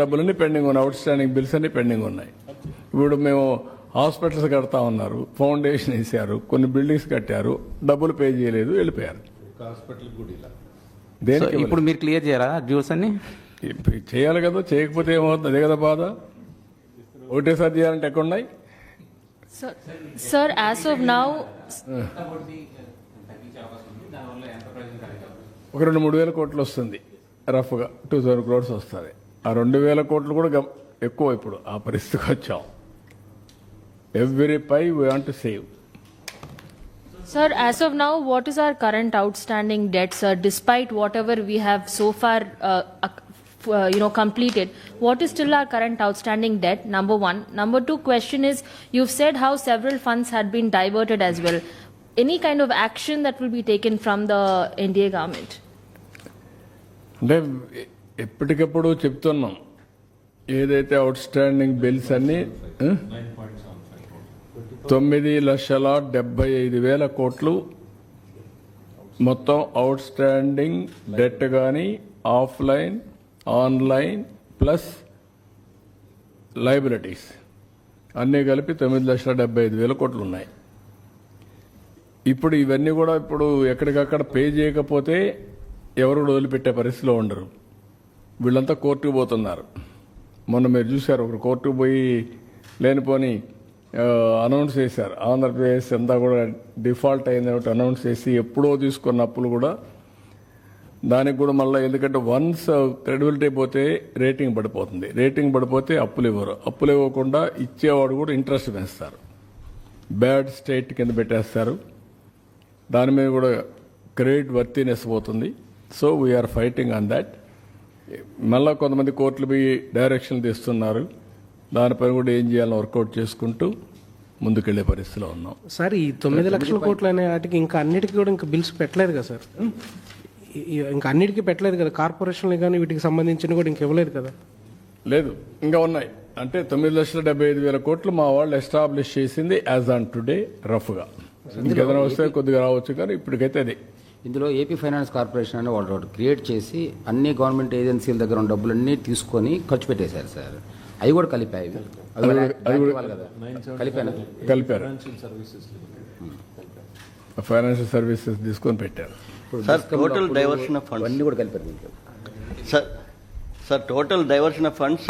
డబ్బులన్నీ పెండింగ్ ఉన్నాయి, out standing bills అన్ని పెండింగ్ ఉన్నాయి. ఇప్పుడు మేము హాస్పిటల్స్ కడతా ఉన్నారు, ఫౌండేషన్ వేసారు, కొన్ని బిల్డింగ్స్ కట్టారు, డబ్బులు పే చేయలేదు, వెళ్ళిపోయారు. దేనికి ఇప్పుడు మీరు క్లియర్ చేయరా డ్యూస్ అన్ని? చేయాలి కదా, చేయకపోతే ఏమవుతుంది? అదే కదా బాధ. ఒకటేసారి చేయాలంటే ఎక్కడున్నాయి? Sir, as of now, ఒక 2-3 వేల కోట్లు వస్తుంది, రఫ్గా 2000 crores వస్తుంది. ఆ 2000 కోట్లు కూడా ఎక్కువ. ఇప్పుడు ఆ పరిస్థితికి వచ్చాం. Every pie we want to save. sir, as of now, what is our current outstanding debt, sir? Despite whatever we have so far, completed, what is still our current outstanding debt? Number one. Number two question is, you've said how several funds had been diverted as well. Any kind of action that will be taken from the NDA government? అంటే ఎప్పటికప్పుడు చెప్తున్నాం, ఏదైతే out standing bills అన్ని 9,75,000 కోట్లు మొత్తం out standing debt కానీ offline online plus liabilities అన్నీ కలిపి 9,75,000 కోట్లు ఉన్నాయి. ఇప్పుడు ఇవన్నీ కూడా ఇప్పుడు ఎక్కడికక్కడ పే చేయకపోతే ఎవరు కూడా వదిలిపెట్టే పరిస్థితిలో ఉండరు. వీళ్ళంతా కోర్టుకు పోతున్నారు. మొన్న మీరు చూశారు, ఒకరు కోర్టుకు పోయి లేనిపోని అనౌన్స్ చేశారు. ఆంధ్రప్రదేశ్ అంతా కూడా డిఫాల్ట్ అయింది అనౌన్స్ చేసి ఎప్పుడో తీసుకున్న అప్పులు కూడా దానికి కూడా మళ్ళీ, ఎందుకంటే వన్స్ క్రెడిబిలిటీ పోతే రేటింగ్ పడిపోతుంది. రేటింగ్ పడిపోతే అప్పులు ఇవ్వరు. అప్పులు ఇవ్వకుండా ఇచ్చేవాడు కూడా ఇంట్రెస్ట్ పెంచుతారు, బ్యాడ్ స్టేట్ కింద పెట్టేస్తారు. దాని మీద కూడా క్రెడిట్ వర్తీనెస్ పోతుంది. So we are fighting on that. మళ్ళీ కొంతమంది కోర్టులు పోయి డైరెక్షన్లు తీస్తున్నారు. దానిపైన కూడా ఏం చేయాలని వర్కౌట్ చేసుకుంటూ ముందుకెళ్లే పరిస్థితిలో ఉన్నాం. సార్, ఈ 9 లక్షల కోట్లు అనే వాటికి ఇంకా అన్నిటికీ కూడా ఇంకా బిల్స్ పెట్టలేదు కదా సార్? ఇంకా అన్నిటికీ పెట్టలేదు కదా, కార్పొరేషన్లు కానీ వీటికి సంబంధించిన కూడా ఇంక ఇవ్వలేదు కదా? లేదు, ఇంకా ఉన్నాయి. అంటే 9,75,000 కోట్లు మా వాళ్ళు ఎస్టాబ్లిష్ చేసింది యాజ్ ఆన్ టుడే రఫ్గా. ఇంకేదైనా వస్తే కొద్దిగా రావచ్చు, కానీ ఇప్పటికైతే అది. ఇందులో ఏపీ ఫైనాన్స్ కార్పొరేషన్ అనే వాళ్ళు క్రియేట్ చేసి అన్ని గవర్నమెంట్ ఏజెన్సీల దగ్గర ఉన్న డబ్బులన్నీ తీసుకొని ఖర్చు పెట్టేశారు సార్. అవి కూడా కలిపాయి, కలిపారు. ఫైనాన్షియల్ సర్వీసెస్ తీసుకొని పెట్టారు. Sir, total diversion of funds అన్ని కూడా కలిపారు దీంట్లో. Sir total diversion of funds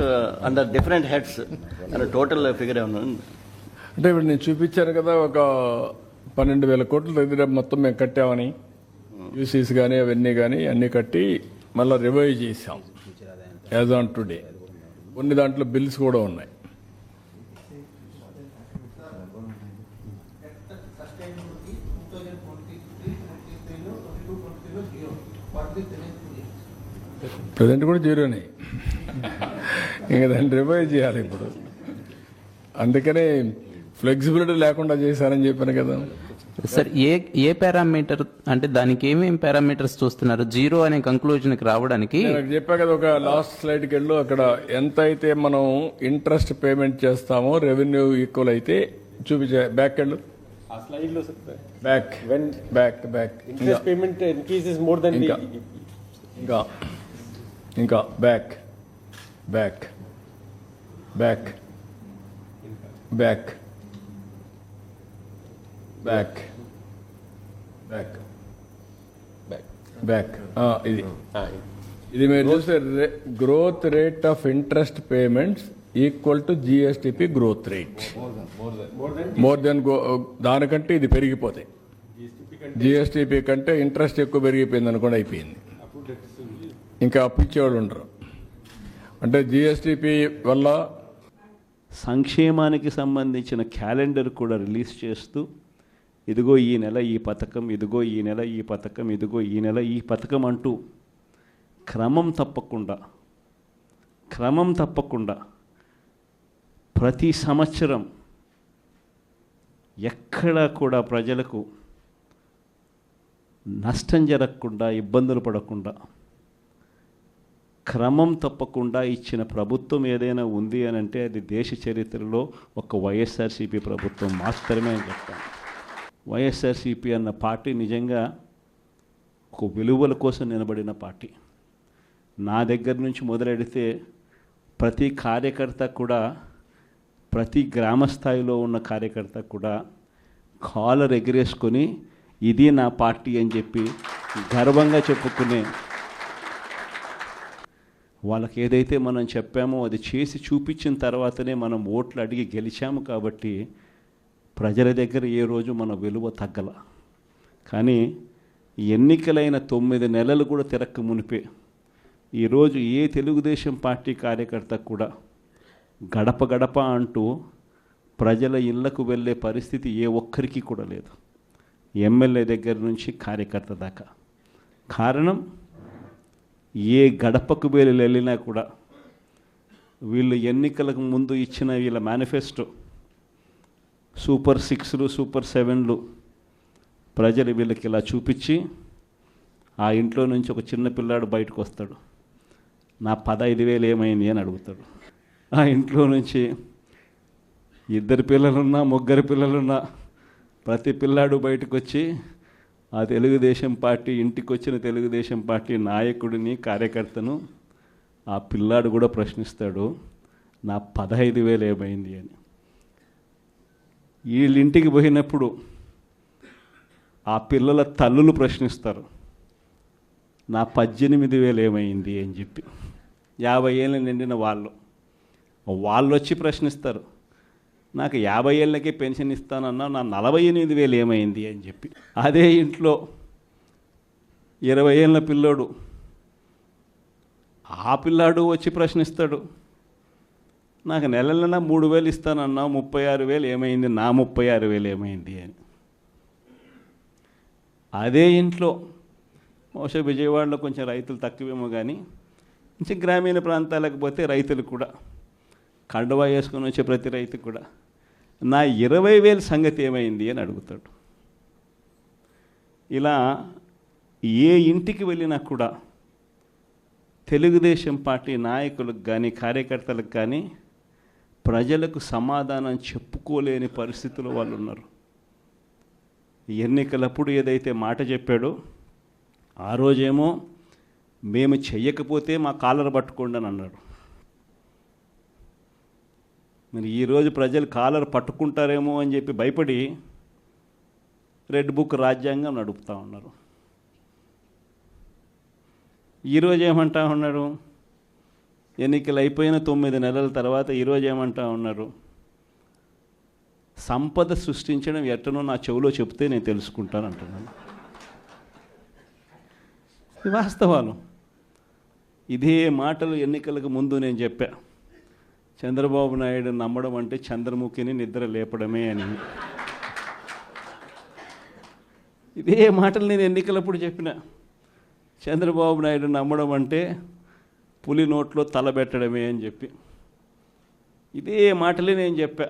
under different heads and total figure ఏమన్నా? అంటే ఇప్పుడు నేను చూపించాను కదా, ఒక 12,000 కోట్ల దగ్గర మొత్తం మేము కట్టామని, యూసీస్ కానీ అవన్నీ కానీ అన్నీ కట్టి మళ్ళీ రివైవ్ చేసాం యాజ్ ఆన్ టుడే. కొన్ని దాంట్లో బిల్స్ కూడా ఉన్నాయి. ప్రజెంట్ కూడా జీరోనే. ఇంకా దాన్ని రివైవ్ చేయాలి ఇప్పుడు. అందుకనే ఫ్లెక్సిబిలిటీ లేకుండా చేశారని చెప్పాను కదా సార్. ఏ పారామీటర్ అంటే దానికి ఏమేమి పారామీటర్స్ చూస్తున్నారు జీరో అనే కంక్లూజన్కి రావడానికి? నాకు చెప్పా కదా, ఒక లాస్ట్ స్లైడ్కి వెళ్ళు, అక్కడ ఎంత అయితే మనం ఇంట్రెస్ట్ పేమెంట్ చేస్తామో రెవెన్యూ ఈక్వల్ అయితే చూపించే. బ్యాక్ వెళ్ళు, back back back. Interest payment increases more then ఇంకా back back back back back back back. ఇది మీరు చూస్తే growth rate of interest payments equal to GSDP growth rate. More then దానికంటే ఇది పెరిగిపోతాయి. జిఎస్టిపి కంటే ఇంట్రెస్ట్ ఎక్కువ పెరిగిపోయింది అనుకోండి, అయిపోయింది. ఇంకా అప్పు ఇచ్చేవాళ్ళు ఉండరు. అంటే జిఎస్టిపి వల్ల సంక్షేమానికి సంబంధించిన క్యాలెండర్ కూడా రిలీజ్ చేస్తూ, ఇదిగో ఈ నెల ఈ పథకం, ఇదిగో ఈ నెల ఈ పథకం, ఇదిగో ఈ నెల ఈ పథకం అంటూ క్రమం తప్పకుండా ప్రతి సంవత్సరం ఎక్కడా కూడా ప్రజలకు నష్టం జరగకుండా, ఇబ్బందులు పడకుండా క్రమం తప్పకుండా ఇచ్చిన ప్రభుత్వం ఏదైనా ఉంది అని అంటే అది దేశ చరిత్రలో ఒక వైఎస్ఆర్సీపీ ప్రభుత్వం మాత్రమే అని చెప్తాను. వైఎస్ఆర్సీపీ అన్న పార్టీ నిజంగా ఒక విలువల కోసం నిలబడిన పార్టీ. నా దగ్గర నుంచి మొదలెడితే ప్రతి కార్యకర్త కూడా, ప్రతి గ్రామ స్థాయిలో ఉన్న కార్యకర్త కూడా కాలర్ ఎగిరేసుకొని ఇది నా పార్టీ అని చెప్పి గర్వంగా చెప్పుకునే వాళ్ళకి ఏదైతే మనం చెప్పామో అది చేసి చూపించిన తర్వాతనే మనం ఓట్లు అడిగి గెలిచాము. కాబట్టి ప్రజల దగ్గర ఏ రోజు మన విలువ తగ్గల. కానీ ఎన్నికలైన 9 నెలలు కూడా తిరక్క మునిపే ఈరోజు ఏ తెలుగుదేశం పార్టీ కార్యకర్త కూడా గడప గడప అంటూ ప్రజల ఇళ్లకు వెళ్ళే పరిస్థితి ఏ ఒక్కరికి కూడా లేదు, ఎమ్మెల్యే దగ్గర నుంచి కార్యకర్త దాకా. కారణం, ఏ గడపకు వెళ్ళినా కూడా వీళ్ళు ఎన్నికలకు ముందు ఇచ్చిన వీళ్ళ మేనిఫెస్టో సూపర్ 6లు సూపర్ 7లు ప్రజలు వీళ్ళకి ఇలా చూపించి ఆ ఇంట్లో నుంచి ఒక చిన్న పిల్లాడు బయటకు వస్తాడు, నా 15,000 ఏమైంది అని అడుగుతాడు. ఆ ఇంట్లో నుంచి 2 పిల్లలున్నా 3 పిల్లలున్నా ప్రతి పిల్లాడు బయటకు వచ్చి ఆ తెలుగుదేశం పార్టీ ఇంటికి వచ్చిన తెలుగుదేశం పార్టీ నాయకుడిని కార్యకర్తను ఆ పిల్లాడు కూడా ప్రశ్నిస్తాడు, నా 15,000 ఏమైంది అని. వీళ్ళింటికి పోయినప్పుడు ఆ పిల్లల తల్లులు ప్రశ్నిస్తారు, నా 18,000 ఏమైంది అని చెప్పి. 50 ఏళ్ళు నిండిన వాళ్ళు వచ్చి ప్రశ్నిస్తారు, నాకు 50 ఏళ్ళకే పెన్షన్ ఇస్తానన్నా నా 48,000 ఏమైంది అని చెప్పి. అదే ఇంట్లో 20 ఏళ్ళ పిల్లోడు, ఆ పిల్లాడు వచ్చి ప్రశ్నిస్తాడు, నాకు నెలలైనా 3,000 ఇస్తానన్నా 36,000 ఏమైంది, నా 36,000 ఏమైంది అని. అదే ఇంట్లో బహుశా విజయవాడలో కొంచెం రైతులు తక్కువేమో కానీ కొంచెం గ్రామీణ ప్రాంతాలకు పోతే రైతులు కూడా కండువా వేసుకొని వచ్చే ప్రతి రైతు కూడా నా 20,000 సంగతి ఏమైంది అని అడుగుతాడు. ఇలా ఏ ఇంటికి వెళ్ళినా కూడా తెలుగుదేశం పార్టీ నాయకులకు కానీ కార్యకర్తలకు కానీ ప్రజలకు సమాధానం చెప్పుకోలేని పరిస్థితుల్లో వాళ్ళు ఉన్నారు. ఎన్నికలప్పుడు ఏదైతే మాట చెప్పాడో ఆ రోజేమో మేము చెయ్యకపోతే మా కాలర్ పట్టుకోండి అని అన్నాడు. మరి ఈరోజు ప్రజలు కాలర్ పట్టుకుంటారేమో అని చెప్పి భయపడి రెడ్ బుక్ రాజ్యాంగం నడుపుతూ ఉన్నారు. ఈరోజు ఏమంటా ఉన్నారు, ఎన్నికలు అయిపోయిన 9 నెలల తర్వాత ఈరోజు ఏమంటా ఉన్నారు, సంపద సృష్టించడం ఎట్టనో నా చెవిలో చెప్తే నేను తెలుసుకుంటాను అంటున్నాను. ఇది వాస్తవాలు. ఇదే మాటలు ఎన్నికలకు ముందు నేను చెప్పా, చంద్రబాబు నాయుడు నమ్మడం అంటే చంద్రముఖిని నిద్ర లేపడమే అని. ఇదే మాటలు నేను ఎన్నికలప్పుడు చెప్పిన, చంద్రబాబు నాయుడు నమ్మడం అంటే పులి నోట్లో తల పెట్టడమే అని చెప్పి. ఇదే మాటలే నేను చెప్పా.